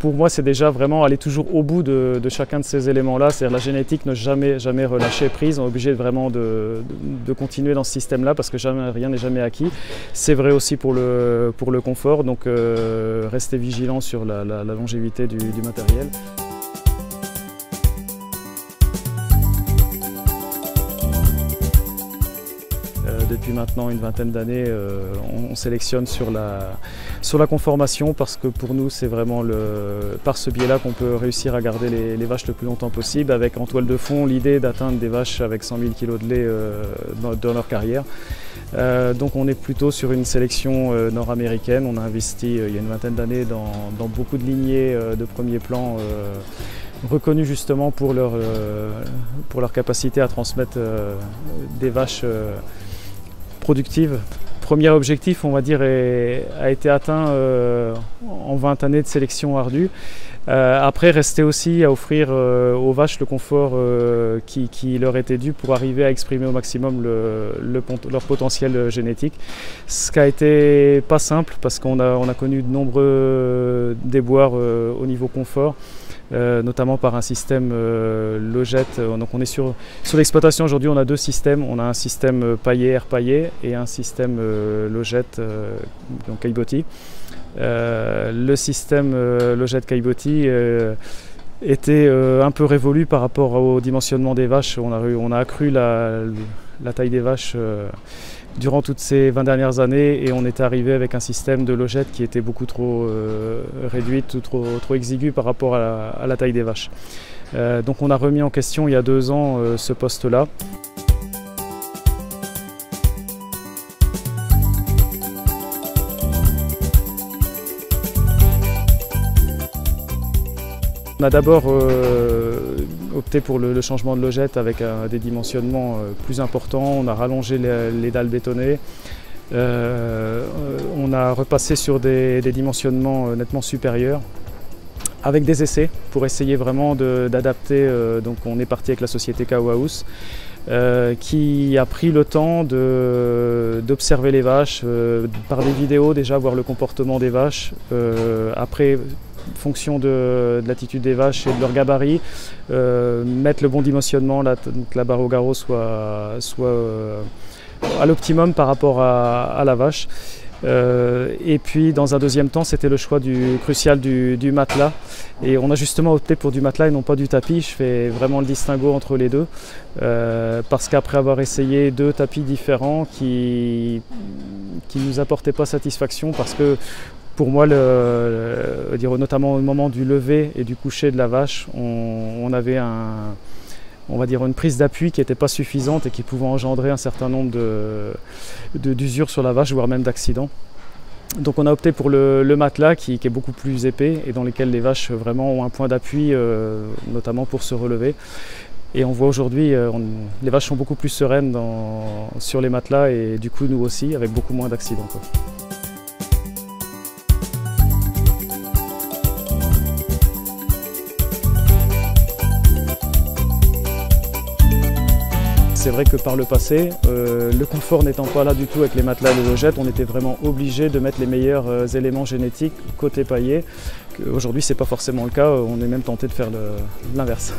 pour moi, c'est déjà vraiment aller toujours au bout de chacun de ces éléments-là. C'est-à-dire la génétique ne jamais relâcher prise. On est obligé vraiment de continuer dans ce système-là parce que rien n'est jamais acquis. C'est vrai aussi pour le confort, donc rester vigilant sur la longévité du matériel. Depuis maintenant une vingtaine d'années, on sélectionne sur la conformation parce que pour nous c'est vraiment par ce biais-là qu'on peut réussir à garder les vaches le plus longtemps possible, avec en toile de fond l'idée d'atteindre des vaches avec 100 000 kg de lait dans leur carrière. Donc on est plutôt sur une sélection nord-américaine. On a investi il y a une vingtaine d'années dans beaucoup de lignées de premier plan reconnues justement pour leur capacité à transmettre des vaches productive. Premier objectif, on va dire, a été atteint en 20 années de sélection ardue. Après, rester aussi à offrir aux vaches le confort qui leur était dû pour arriver à exprimer au maximum leur potentiel génétique. Ce qui a été pas simple parce qu'on a connu de nombreux déboires au niveau confort. Notamment par un système logette. Donc on est sur l'exploitation aujourd'hui, on a deux systèmes. On a un système paillé, air paillé et un système logette, donc caillebotis. Le système logette caillebotis était un peu révolu par rapport au dimensionnement des vaches. On a accru la taille des vaches durant toutes ces 20 dernières années et on est arrivé avec un système de logette qui était beaucoup trop réduite, trop exigu par rapport à la taille des vaches. Donc on a remis en question il y a 2 ans ce poste-là. On a d'abord opté pour le changement de logette avec des dimensionnements plus importants. On a rallongé les dalles bétonnées. On a repassé sur des dimensionnements nettement supérieurs avec des essais pour essayer vraiment d'adapter. Donc on est parti avec la société Cow House qui a pris le temps d'observer les vaches par des vidéos, déjà voir le comportement des vaches. Après, fonction de l'attitude des vaches et de leur gabarit, mettre le bon dimensionnement, que la barre au garrot soit à l'optimum par rapport à la vache. Et puis dans un deuxième temps, c'était le choix crucial du matelas. Et on a justement opté pour du matelas et non pas du tapis. Je fais vraiment le distinguo entre les deux. Parce qu'après avoir essayé 2 tapis différents qui nous apportaient pas satisfaction, parce que pour moi, notamment au moment du lever et du coucher de la vache, on avait on va dire une prise d'appui qui n'était pas suffisante et qui pouvait engendrer un certain nombre d'usures sur la vache, voire même d'accidents. Donc on a opté pour le matelas qui est beaucoup plus épais et dans lequel les vaches vraiment ont un point d'appui, notamment pour se relever. Et on voit aujourd'hui, les vaches sont beaucoup plus sereines sur les matelas et du coup nous aussi, avec beaucoup moins d'accidents. C'est vrai que par le passé, le confort n'étant pas là du tout avec les matelas et les logettes, on était vraiment obligé de mettre les meilleurs éléments génétiques côté paillé. Aujourd'hui, ce n'est pas forcément le cas, on est même tenté de faire l'inverse.